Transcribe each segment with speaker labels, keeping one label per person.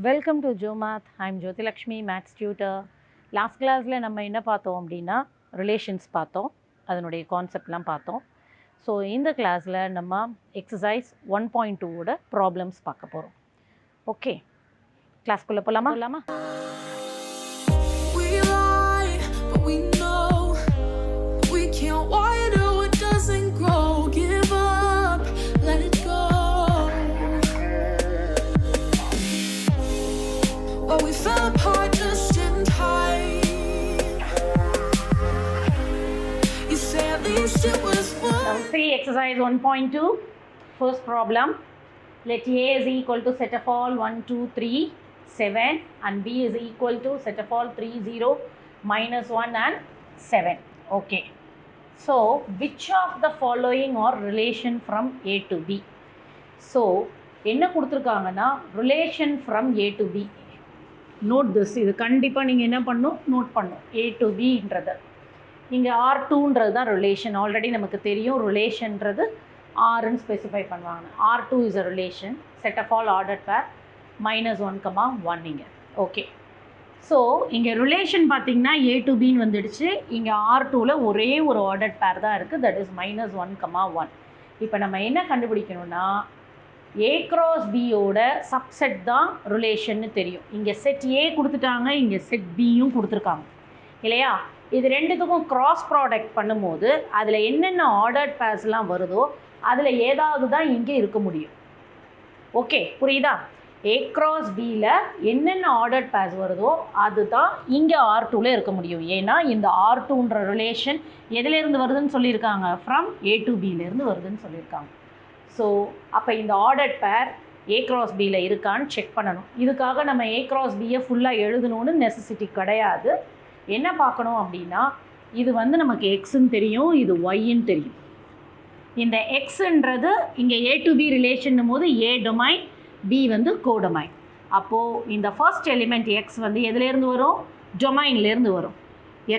Speaker 1: Welcome to Jomath. I'm Jothilakshmi, maths tutor. Last கிளாஸில் நம்ம என்ன பார்த்தோம் அப்படின்னா ரிலேஷன்ஸ் பார்த்தோம், அதனுடைய கான்செப்ட்லாம் பார்த்தோம். ஸோ இந்த கிளாஸில் நம்ம எக்ஸசைஸ் 1.2ஓட ப்ராப்ளம்ஸ் பார்க்க போகிறோம். ஓகே, கிளாஸ்க்குள்ளே போகலாமா?
Speaker 2: We fell apart just in time. You say at least it was one.
Speaker 1: Now see exercise 1.2. First problem. Let A is equal to set of all 1, 2, 3, 7 and B is equal to set of all 3, 0, minus 1 and 7. Okay. So which of the following are relation from A to B? So என்ன கொடுத்துருக்காங்கன்னா relation from A to B. Note this, இது கண்டிப்பாக நீங்கள் என்ன பண்ணணும், note பண்ணணும். A to Bன்றது இங்கே R2ன்றது தான் ரிலேஷன். ஆல்ரெடி நமக்கு தெரியும் ரிலேஷன்றது Rன்னு ஸ்பெசிஃபை பண்ணுவாங்க. R2 is a relation, set of all order pair -1, இங்கே. ஓகே, ஸோ இங்கே ரிலேஷன் பார்த்தீங்கன்னா A to Bன்னு வந்துடுச்சு. இங்கே R2வில் ஒரே ஒரு ஆர்டர் பேர் தான் இருக்குது, தட் இஸ் -1, 1. இப்போ நம்ம என்ன கண்டுபிடிக்கணும்னா A cross Bயோட சப்செட் தான் ரிலேஷன்னு தெரியும். இங்கே செட் A கொடுத்துட்டாங்க, இங்கே செட் Bயும் கொடுத்துருக்காங்க இல்லையா? இது ரெண்டுத்துக்கும் கிராஸ் ப்ராடக்ட் பண்ணும்போது அதில் என்னென்ன ஆர்டர்ட் பேர்ஸ்லாம் வருதோ அதில் ஏதாவது தான் இங்கே இருக்க முடியும். ஓகே, புரியுதா? A cross Bயில் என்னென்ன ஆர்டர்ட் பேர்ஸ் வருதோ அதுதான் இங்கே R2வில் இருக்க முடியும். ஏன்னா இந்த R2ன்ற ரிலேஷன் எதுலேருந்து வருதுன்னு சொல்லியிருக்காங்க, ஃப்ரம் A to Bலேருந்து வருதுன்னு சொல்லியிருக்காங்க. ஸோ அப்போ இந்த ஆர்டர் பேர் A cross Bயில் இருக்கான்னு செக் பண்ணணும். இதுக்காக நம்ம A cross Bயை ஃபுல்லாக எழுதணும்னு நெசசிட்டி கிடையாது. என்ன பார்க்கணும் அப்படின்னா இது வந்து நமக்கு எக்ஸுன்னு தெரியும், இது ஒய்ன்னு தெரியும். இந்த எக்ஸுன்றது இங்கே A to B ரிலேஷன்னும் போது A டொமைன், B வந்து கோடொமைன். அப்போது இந்த ஃபர்ஸ்ட் எலிமெண்ட் எக்ஸ் வந்து எதுலேருந்து வரும், டொமைன்லேருந்து வரும்.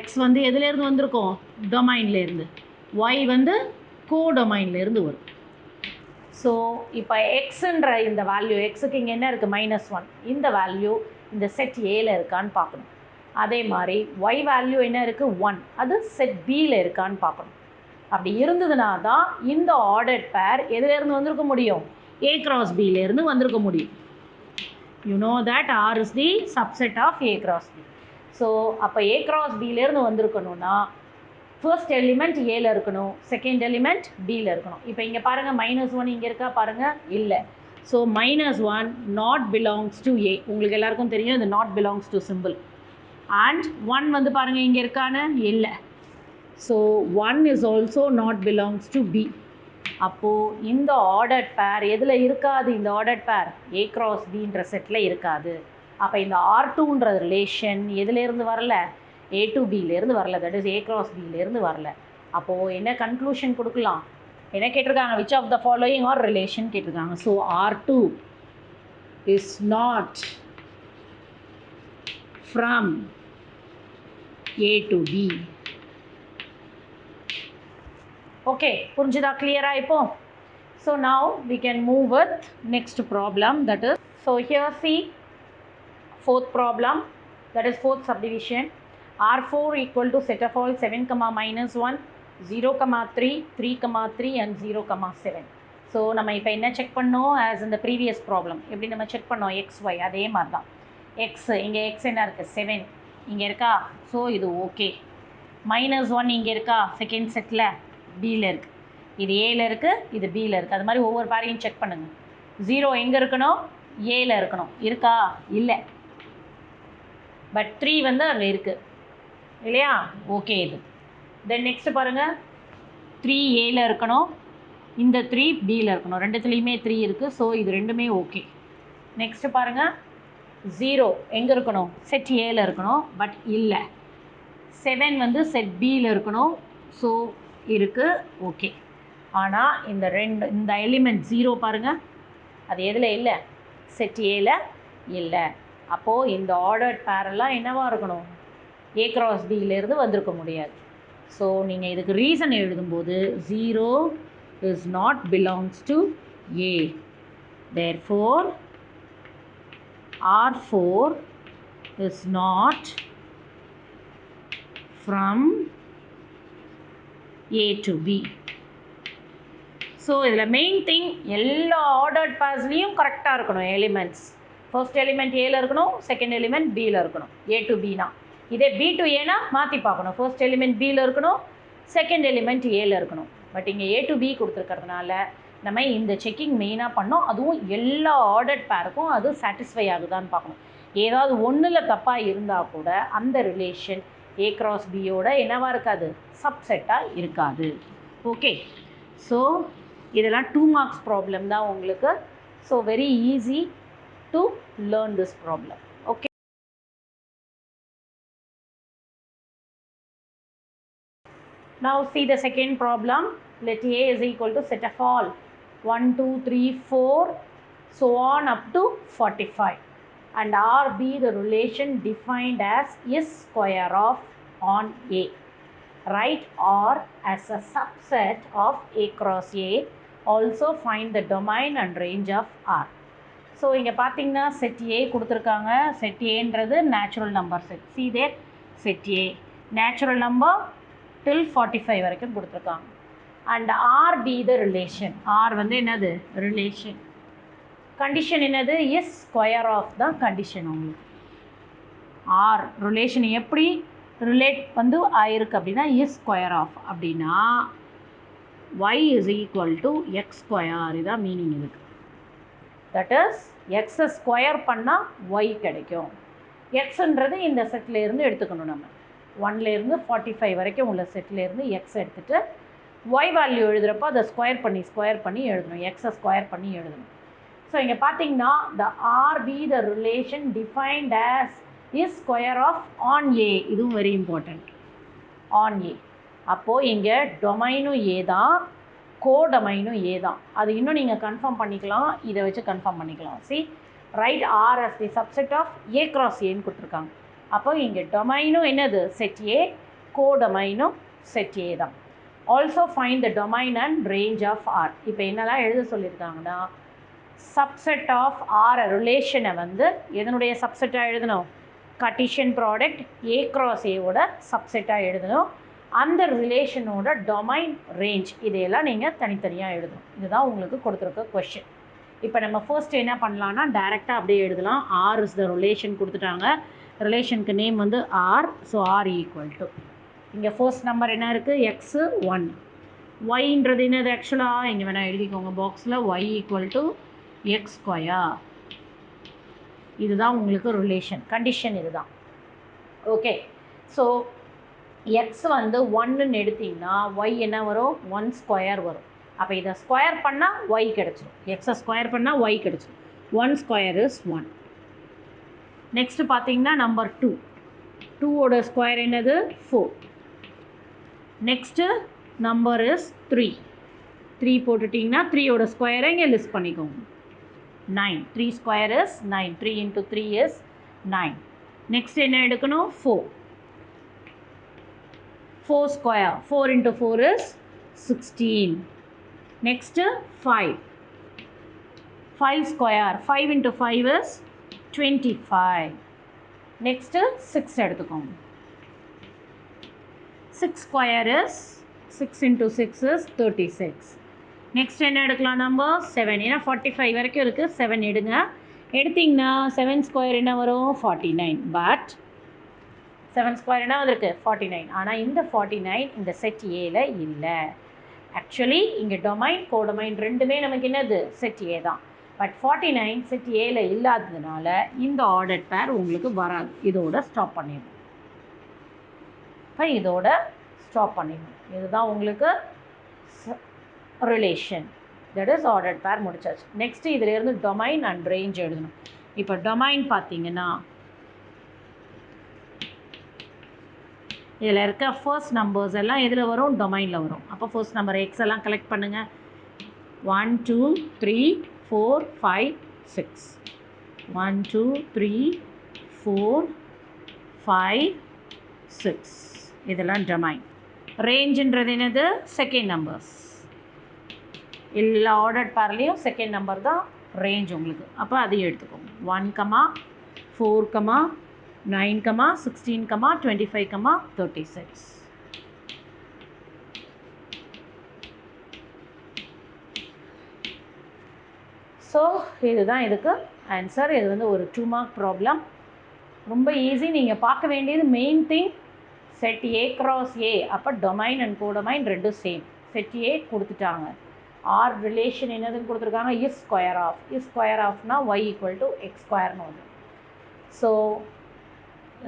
Speaker 1: எக்ஸ் வந்து எதுலேருந்து வந்திருக்கும், டொமைன்லேருந்து. ஒய் வந்து கோடொமைன்லேருந்து வரும். ஸோ இப்போ எக்ஸுன்ற இந்த வேல்யூ, எக்ஸுக்கு இங்கே என்ன இருக்குது, -1. இந்த வேல்யூ இந்த செட் ஏல இருக்கான்னு பார்க்கணும். அதே மாதிரி ஒய் வேல்யூ என்ன இருக்குது, 1. அது செட் பியில் இருக்கான்னு பார்க்கணும். அப்படி இருந்ததுனா தான் இந்த ஆர்டர் பேர் எதுலேருந்து வந்திருக்க முடியும், A cross Bலேருந்து வந்திருக்க முடியும். You know that R is the subset of A cross B. So அப்போ A cross Bலேருந்து வந்திருக்கணும்னா ஃபர்ஸ்ட் எலிமெண்ட் ஏல இருக்கணும், செகண்ட் எலிமெண்ட் பியில் இருக்கணும். இப்போ இங்கே பாருங்கள் -1 இங்கே இருக்கா பாருங்கள், இல்லை. So -1 not belongs to A. உங்களுக்கு எல்லாருக்கும் தெரியும் இது not belongs to simple. And 1 வந்து பாருங்கள் இங்கே இருக்கான்னு, இல்லை. So 1 is also not belongs to B. அப்போது இந்த ஆர்டர் பேர் எதில் இருக்காது, இந்த ஆர்டர் பேர் A cross Bன்ற செட்டில் இருக்காது. அப்போ இந்த R2ன்ற ரிலேஷன் எதுலேருந்து வரல, A to Bலேருந்து வரல, தட் இஸ் A cross Bலேருந்து வரல. அப்போது என்ன கன்க்ளூஷன் கொடுக்கலாம், என்ன கேட்டிருக்காங்க, which of the following are relation கேட்டிருக்காங்க. So R2 is not from A to B. Okay, புரிஞ்சுதா, கிளியரா இப்போ? So now we can move with next problem, that is, so here see fourth problem, that is fourth subdivision. R4 equal to set of all 7, -1, 0, 3, 3, 3 and 0, 7. So நம்ம இப்போ என்ன check பண்ணோம், as இந்த previous problem எப்படி நம்ம check பண்ணோம், XY அதே மாதிரி தான். எக்ஸ் இங்கே எக்ஸ் என்ன இருக்குது, 7 இங்கே இருக்கா, ஸோ இது ஓகே. -1 இங்கே இருக்கா, செகண்ட் செட்டில் பியில் இருக்குது, இது ஏல இருக்குது, இது பியில் இருக்குது. அது மாதிரி ஒவ்வொரு பேரையும் செக் பண்ணுங்கள். 0 எங்கே இருக்கணும், ஏல இருக்கணும், இருக்கா, இல்லை. பட் 3 வந்து அங்கே இருக்குது இல்லையா, ஓகே. இது தென் நெக்ஸ்ட்டு பாருங்கள், 3 ஏல இருக்கணும், இந்த 3 பியில் இருக்கணும், ரெண்டுத்துலேயுமே 3 இருக்குது. ஸோ இது ரெண்டுமே ஓகே. நெக்ஸ்ட்டு பாருங்கள், 0 எங்கே இருக்கணும், செட் ஏல இருக்கணும், பட் இல்லை. 7 வந்து செட் பியில் இருக்கணும், ஸோ இருக்குது, ஓகே. ஆனால் இந்த எலிமெண்ட் 0 பாருங்கள், அது எதில் இல்லை, செட் ஏல இல்லை. அப்போது இந்த ஆர்டர்ட் பேரெல்லாம் என்னவாக இருக்கணும், A cross Bலேருந்து வந்திருக்க முடியாது. ஸோ நீங்கள் இதுக்கு ரீசன் எழுதும்போது 0 is not belongs to A. Therefore R4 is not from A to B. So இதில் மெயின் திங் எல்லா ஆர்டர்ட் பேர்ஸ்லேயும் கரெக்டாக இருக்கணும் எலிமெண்ட்ஸ். ஃபர்ஸ்ட் எலிமெண்ட் ஏல இருக்கணும், செகண்ட் எலிமெண்ட் பியில் இருக்கணும். A to B னா, இதே B to Aனா மாற்றி பார்க்கணும். ஃபர்ஸ்ட் எலிமெண்ட் பியில் இருக்கணும், செகண்ட் எலிமெண்ட் ஏல இருக்கணும். பட் இங்கே A to B கொடுத்துருக்கறதுனால நம்ம இந்த செக்கிங் மெயினாக பண்ணோம். அதுவும் எல்லா ஆர்டர்ட் பேருக்கும் அது சாட்டிஸ்ஃபை ஆகுதான்னு பார்க்கணும். ஏதாவது ஒன்றில் தப்பாக இருந்தால் கூட அந்த ரிலேஷன் A cross Bயோட என்னவாக இருக்காது, சப்செட்டாக இருக்காது. ஓகே, ஸோ இதெல்லாம் 2 marks ப்ராப்ளம் தான் உங்களுக்கு. So very easy to learn this problem. Okay, now see the second problem. Let A is equal to set of all 1 2 3 4 so on up to 45 and R be the relation defined as S square of on A. Write R as a subset of A cross A. Also find the domain and range of R. So இங்கே பார்த்தீங்கன்னா set A கொடுத்துருக்காங்க. Set ஏன்றது natural number set. See there, set A natural number till 45 வரைக்கும் கொடுத்துருக்காங்க. And R be the relation. R வந்து என்னது, relation. Condition என்னது, is square of தான் கண்டிஷன். உங்களுக்கு ஆர் ரிலேஷன் எப்படி ரிலேட் வந்து ஆயிருக்கு அப்படின்னா எஸ் ஸ்கொயர் ஆஃப் அப்படின்னா y is equal to x square. இதான் மீனிங் இதுக்கு. தட் இஸ் எக்ஸை ஸ்கொயர் பண்ணால் y கிடைக்கும். எக்ஸுன்றது இந்த செட்லேருந்து எடுத்துக்கணும். நம்ம 1லேருந்து 45 வரைக்கும் உள்ள செட்லேருந்து எக்ஸ் எடுத்துகிட்டு y வேல்யூ எழுதுகிறப்போ அதை ஸ்கொயர் பண்ணி எழுதணும். எக்ஸை ஸ்கொயர் பண்ணி எழுதணும். ஸோ இங்கே பார்த்தீங்கன்னா the R be the relation defined as is square of on A. இதுவும் வெரி இம்பார்ட்டண்ட். ஆன் ஏ அப்போது இங்கே டொமைனும் ஏ தான், கோடொமைனும் ஏ தான். அது இன்னும் நீங்கள் கன்ஃபார்ம் பண்ணிக்கலாம், இதை வச்சு கன்ஃபார்ம் பண்ணிக்கலாம். See right R as the subset of A cross ஏன்னு கொடுத்துருக்காங்க. அப்போ இங்கே டொமைனும் என்னது, செட் ஏ, கோடொமைனும் செட் ஏ தான். Also find the domain and range of R. இப்போ என்னெல்லாம் எழுத சொல்லியிருக்காங்கன்னா சப்செட் ஆஃப் ஆர் ரிலேஷனை வந்து எதனுடைய சப்செட்டாக எழுதணும், கார்ட்டீசியன் ப்ராடக்ட் ஏ கிராஸ் ஏவோட சப்செட்டாக எழுதணும். அந்த ரிலேஷனோட டொமைன், ரேஞ்ச் இதையெல்லாம் நீங்கள் தனித்தனியாக எழுதணும். இதுதான் உங்களுக்கு கொடுத்துருக்க கொஷின். இப்போ நம்ம ஃபர்ஸ்ட் என்ன பண்ணலான்னா டைரெக்டாக அப்படியே எழுதலாம். ஆர் இஸ் த ரிலேஷன் கொடுத்துட்டாங்க. ரிலேஷனுக்கு நேம் வந்து ஆர். ஸோ ஆர் ஈக்குவல் டு இங்கே ஃபர்ஸ்ட் நம்பர் என்ன இருக்குது, எக்ஸு 1. ஒய்ன்றது என்னது ஆக்சுவலாக இங்கே வேணால் எழுதிக்கோங்க பாக்ஸில். Y equal to x square. இதுதான் உங்களுக்கு ரிலேஷன். கண்டிஷன் இதுதான். ஓகே, ஸோ எக்ஸ் வந்து 1ன்னு எடுத்திங்கன்னா ஒய் என்ன வரும், 1 ஸ்கொயர் வரும். அப்போ இதை ஸ்கொயர் பண்ணால் ஒய் கிடச்சிடும். எக்ஸை ஸ்கொயர் பண்ணால் ஒய் கிடச்சிடும். 1 ஸ்கொயர் இஸ் 1. நெக்ஸ்ட்டு பார்த்தீங்கன்னா நம்பர் 2. 2ஓட ஸ்கொயர் என்னது, 4. Next number is 3. 3 போட்டுட்டிங்கன்னா 3ஓட ஸ்கொயரை இங்கே லிஸ்ட் பண்ணிக்கோங்க. 9. 3 square is 9. 3 into 3 is 9. Next என்ன எடுக்கணும், 4. 4 square. 4 into 4 is 16. Next 5. 5 square. 5 into 5 is 25. Next 6 எடுத்துக்கோங்க. 6 square is 6 into 6 is 36. Next என்ன எடுக்கலாம் நம்ம, 7. ஏன்னா 45 வரைக்கும் இருக்குது. 7 எடுங்க. எடுத்திங்கன்னா 7 ஸ்கொயர் என்ன வரும், 49. பட் 7 ஸ்கொயர் என்ன வந்திருக்கு, 49. ஆனால் இந்த 49 இந்த செட் ஏல இல்லை. ஆக்சுவலி இங்கே டொமைன், கோடொமைன் ரெண்டுமே நமக்கு என்னது, செட் ஏ தான். பட் 49 செட் ஏல இல்லாததுனால இந்த ஆர்டர் பேர் உங்களுக்கு வராது. இதோட ஸ்டாப் பண்ணிடணும். இப்போ இதோட ஸ்டாப் பண்ணிடணும். இதுதான் உங்களுக்கு ரிலேஷன். தட் இஸ் ஆர்டர் பேர் முடிச்சாச்சு. நெக்ஸ்ட்டு இதிலேருந்து டொமைன் அண்ட் ரேஞ்ச் எழுதணும். இப்போ டொமைன் பார்த்தீங்கன்னா இதில் இருக்க ஃபர்ஸ்ட் நம்பர்ஸ் எல்லாம் எதில் வரும், டொமைனில் வரும். அப்போ ஃபர்ஸ்ட் நம்பர் எக்ஸ் எல்லாம் கலெக்ட் பண்ணுங்கள். 1 2 3 4 5 6. 1 2 3 4 5 6. இதெல்லாம் டொமைன். ரேஞ்சுன்றது என்னது, செகண்ட் நம்பர்ஸ். எல்லா ஆர்டர் பேர்லேயும் செகண்ட் நம்பர் தான் ரேஞ்ச் உங்களுக்கு. அப்போ அதையும் எடுத்துக்கோங்க. 1, 4, 9, 16, 25, 36. ஸோ இதுதான் இதுக்கு ஆன்சர். இது வந்து ஒரு 2 மார்க் ப்ராப்ளம். ரொம்ப ஈஸி. நீங்கள் பார்க்க வேண்டியது main thing set A cross A. அப்போ டொமைன் அண்ட் கோடொமைன் ரெண்டும் சேம். செட் ஏ கொடுத்துட்டாங்க. ஆர் ரிலேஷன் என்னதுன்னு கொடுத்துருக்காங்க, is square of. Is square ஆஃப்னா ஒய் ஈக்குவல் டு எக்ஸ் ஸ்கொயர்னு வரும். ஸோ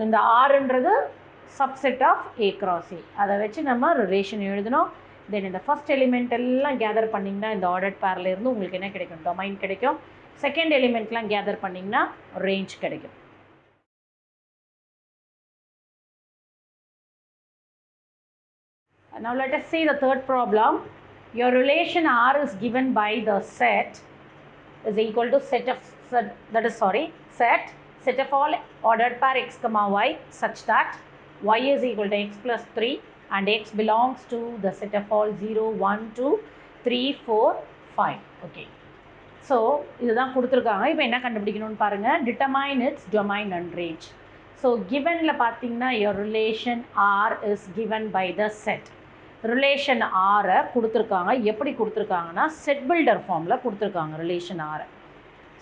Speaker 1: இந்த ஆர்ன்றது subset of A cross A. அதை வச்சு நம்ம ரிலேஷன் எழுதணும். தென் இந்த ஃபஸ்ட் எலிமெண்ட் எல்லாம் கேதர் பண்ணிங்கன்னா இந்த ஆர்டர்ட் பேரில் இருந்து உங்களுக்கு என்ன கிடைக்கும், டொமைன் கிடைக்கும். செகண்ட் எலிமெண்ட்லாம் கேதர் பண்ணிங்கன்னா ரேஞ்ச் கிடைக்கும். Now let us see the third problem. Your relation R is given by the set is equal to set of all ordered pair x comma y such that y is equal to x plus 3 and x belongs to the set of all 0, 1, 2, 3, 4, 5. Okay. So இதுதான் கொடுத்துருக்காங்க. இப்போ என்ன கண்டுபிடிக்கணும்னு பாருங்கள். Determine its domain and range. So givenல பார்த்தீங்கன்னா your relation R is given by the set. Relation ஆரை கொடுத்துருக்காங்க. எப்படி கொடுத்துருக்காங்கன்னா செட் பில்டர் ஃபார்மில் கொடுத்துருக்காங்க ரிலேஷன் ஆரை.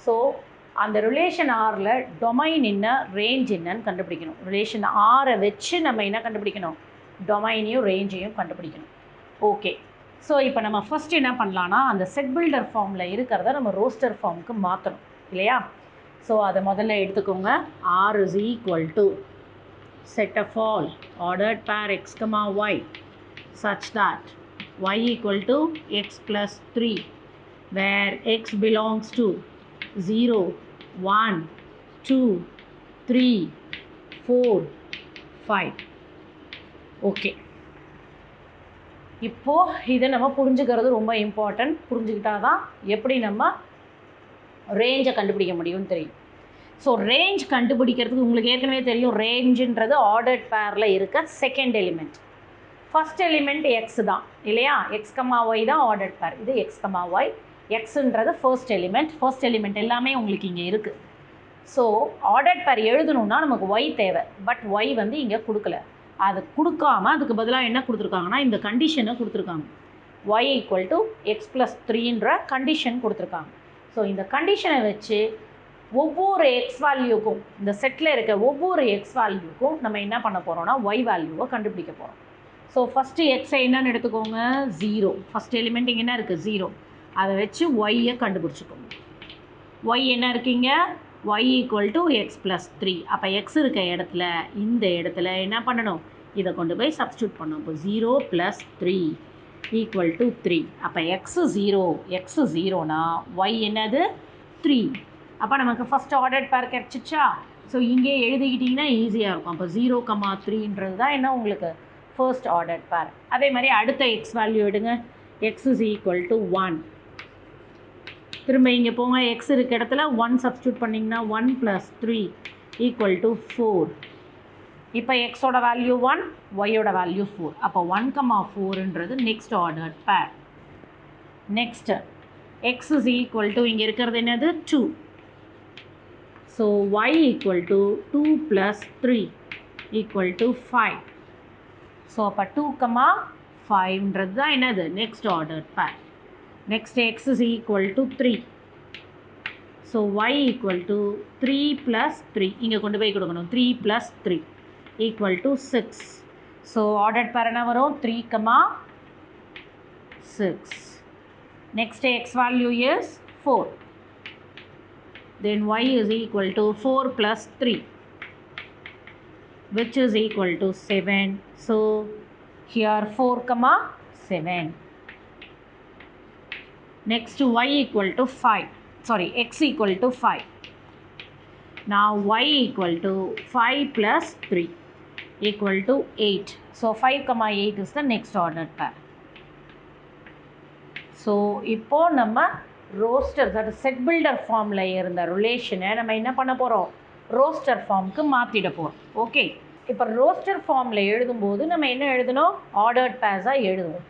Speaker 1: ஸோ அந்த ரிலேஷன் ஆரில் டொமைன் என்ன, ரேஞ்ச் என்னன்னு கண்டுபிடிக்கணும். ரிலேஷன் ஆரை வச்சு நம்ம என்ன கண்டுபிடிக்கணும், டொமைனையும் ரேஞ்சையும் கண்டுபிடிக்கணும். ஓகே. ஸோ இப்போ நம்ம ஃபஸ்ட் என்ன பண்ணலான்னா அந்த செட் பில்டர் ஃபார்மில் இருக்கிறத நம்ம ரோஸ்டர் ஃபார்முக்கு மாற்றணும் இல்லையா. ஸோ அதை முதல்ல எடுத்துக்கோங்க. R is equal to set of all ordered pair x comma y such that y equal to x plus 3 where x belongs to 0, 1, 2, 3, 4, 5. Okay. இப்போது இதை நம்ம புரிஞ்சுக்கிறது ரொம்ப இம்பார்ட்டன்ட். புரிஞ்சுக்கிட்டா தான் எப்படி நம்ம ரேஞ்சை கண்டுபிடிக்க முடியும்னு தெரியும். ஸோ ரேஞ்ச் கண்டுபிடிக்கிறதுக்கு உங்களுக்கு ஏற்கனவே தெரியும், ரேஞ்சுன்றது ஆர்டர்ட் பேரில் இருக்க second element. First element x தான் இல்லையா. எக்ஸ் கமா ஒய் தான் ஆர்டர்ட் பேர். இது எக்ஸ் கமா ஒய். எக்ஸுன்றது ஃபர்ஸ்ட் எலிமெண்ட். ஃபர்ஸ்ட் எலிமெண்ட் எல்லாமே உங்களுக்கு இங்கே இருக்குது. ஸோ ஆர்டர்ட் பேர் எழுதணுன்னா நமக்கு ஒய் தேவை. பட் ஒய் வந்து இங்கே கொடுக்கல. அது கொடுக்காம அதுக்கு பதிலாக என்ன கொடுத்துருக்காங்கன்னா இந்த கண்டிஷனை கொடுத்துருக்காங்க. Y equal to x plus 3ன்ற கண்டிஷன் கொடுத்துருக்காங்க. ஸோ இந்த கண்டிஷனை வச்சு ஒவ்வொரு எக்ஸ் வேல்யூக்கும், இந்த செட்டில் இருக்க ஒவ்வொரு எக்ஸ் வேல்யூக்கும் நம்ம என்ன பண்ண போகிறோம்னா ஒய் வேல்யூவை கண்டுபிடிக்க போகிறோம். ஸோ ஃபஸ்ட்டு எக்ஸை என்னன்னு எடுத்துக்கோங்க, 0. ஃபஸ்ட் எலிமெண்ட் இங்கே என்ன இருக்குது, 0. அதை வச்சு ஒய்யை கண்டுபிடிச்சிக்கோங்க. ஒய் என்ன இருக்கீங்க, y equal to x plus 3. அப்போ எக்ஸ் இருக்க இடத்துல இந்த இடத்துல என்ன பண்ணணும், இதை கொண்டு போய் சப்ஸ்டியூட் பண்ணணும். இப்போ 0 + 3 ஈக்குவல் டு 3. அப்போ எக்ஸு 0, எக்ஸு 0னா ஒய் என்னது 3. அப்போ நமக்கு ஃபஸ்ட் ஆர்டர்ட் பேர் கிடச்சிச்சா. ஸோ இங்கே எழுதிக்கிட்டிங்கன்னா ஈஸியாக இருக்கும். அப்போ 0, 3ன்றது தான் என்ன உங்களுக்கு ஃபர்ஸ்ட் ஆர்டர்ட் பேர். அதே மாதிரி அடுத்த எக்ஸ் வேல்யூ எடுங்க. X is equal to 1. திரும்ப இங்கே போங்க. எக்ஸ் இருக்க இடத்துல 1 சப்ஸ்டியூட் பண்ணிங்கன்னா 1 + 3 ஈக்குவல் டு 4. இப்போ எக்ஸோட வேல்யூ 1, ஒய்யோட வேல்யூ 4. அப்போ 1, 4ன்றது next ordered pair. Next x is equal to இங்கே இருக்கிறது என்னது 2. So y equal to 2 + 3 equal to 5. So அப்போ 2, 5ன்றது தான் என்னது next order pair. Next x is equal to 3. So y equal to 3 + 3 இங்கே கொண்டு போய் கொடுக்கணும். 3 + 3 ஈக்குவல் டு 6. ஸோ ஆர்டர் பேர் என்ன வரும், 3, 6. Next X value is 4. Then y is equal to 4 + 3 which is equal to 7. So here 4, 7. Next y equal to 5. Sorry, x equal to 5. Now y equal to 5 + 3 equal to 8. So 5, 8 is the next ordered pair. So இப்போ நம்ம roster that set builder ஃபார்மில் இருந்த ரிலேஷனை நம்ம என்ன பண்ண போகிறோம், roster ஃபார்முக்கு மாற்றிட போகிறோம். ஓகே. இப்போ ரோஸ்டர் ஃபார்மில் எழுதும்போது நம்ம என்ன எழுதணும், ஆர்டர்ட் பேர்ஸாக எழுதுவோம்.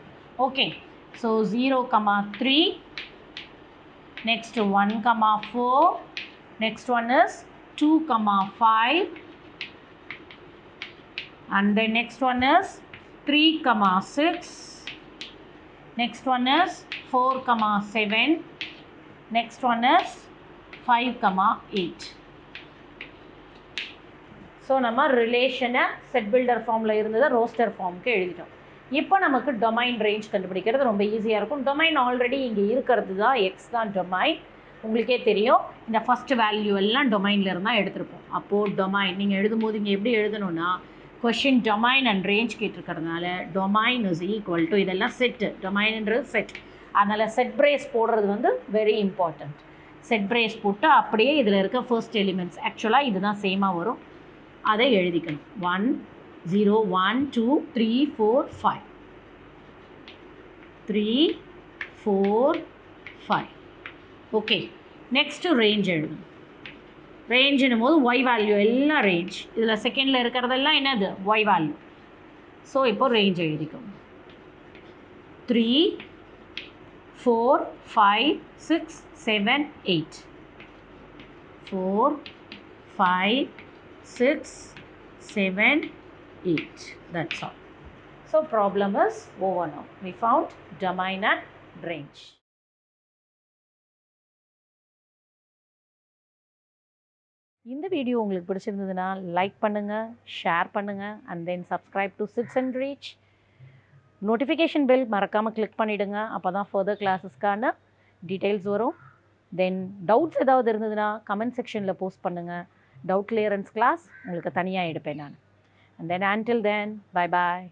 Speaker 1: Okay. So 0, 3 next 1, 4, next one is 2, 5, and the next one is 3, 6, next one is 4, 7, next one is 5, 8. So நம்ம ரிலேஷனை செட் பில்டர் ஃபார்மில் இருந்ததை ரோஸ்டர் ஃபார்முக்கு எழுதிட்டோம். இப்போ நமக்கு டொமைன் ரேஞ்ச் கண்டுபிடிக்கிறது ரொம்ப ஈஸியாக இருக்கும். டொமைன் ஆல்ரெடி இங்கே இருக்கிறது தான், எக்ஸ் தான் டொமைன், உங்களுக்கே தெரியும். இந்த ஃபஸ்ட் வேல்யூ எல்லாம் டொமைனில் இருந்தால் எடுத்திருப்போம். அப்போது டொமைன் நீங்கள் எழுதும்போது இங்கே எப்படி எழுதணும்னா, கொஷின் டொமைன் அண்ட் ரேஞ்ச் கேட்டிருக்கிறதுனால டொமைன் இஸ் ஈக்குவல் டு, இதெல்லாம் செட்டு, டொமைன்ன்றது செட், அதனால் செட் பிரேஸ் போடுறது வந்து வெரி இம்பார்ட்டண்ட். செட் பிரேஸ் போட்டு அப்படியே இதில் இருக்க ஃபர்ஸ்ட் எலிமெண்ட்ஸ், ஆக்சுவலாக இதுதான் சேமாக வரும், அதை எழுதிக்கணும். 1, 0, 1, 2, 3, 4, 5, 3, 4, 5. ஓகே, நெக்ஸ்ட்டு ரேஞ்ச் எழுதணும். ரேஞ்சுன்னும் போது ஒய் வேல்யூ எல்லாம் ரேஞ்ச், இதில் செகண்டில் இருக்கிறதெல்லாம் என்னது ஒய் வேல்யூ. ஸோ இப்போ ரேஞ்ச் எழுதிக்கணும். 3, 4, 5, 6, 7, 8. 4, 5, 6, 7, 8. That's all. So problem is over now. We found domain and range. இந்த வீடியோ உங்களுக்கு பிடிச்சிருந்ததுன்னா லைக் பண்ணுங்கள், ஷேர் பண்ணுங்கள், and then subscribe to Sits and Reach. Notification bell மறக்காமல் கிளிக் பண்ணிவிடுங்க, அப்போ தான் ஃபர்தர் கிளாஸஸ்க்கான டீட்டெயில்ஸ் வரும். தென் டவுட்ஸ் ஏதாவது இருந்ததுன்னா கமெண்ட் செக்ஷனில் போஸ்ட் பண்ணுங்கள். டவுட் கிளியரன்ஸ் கிளாஸ் உங்களுக்கு தனியாக எடுப்பேன் நான். And then until then, bye bye.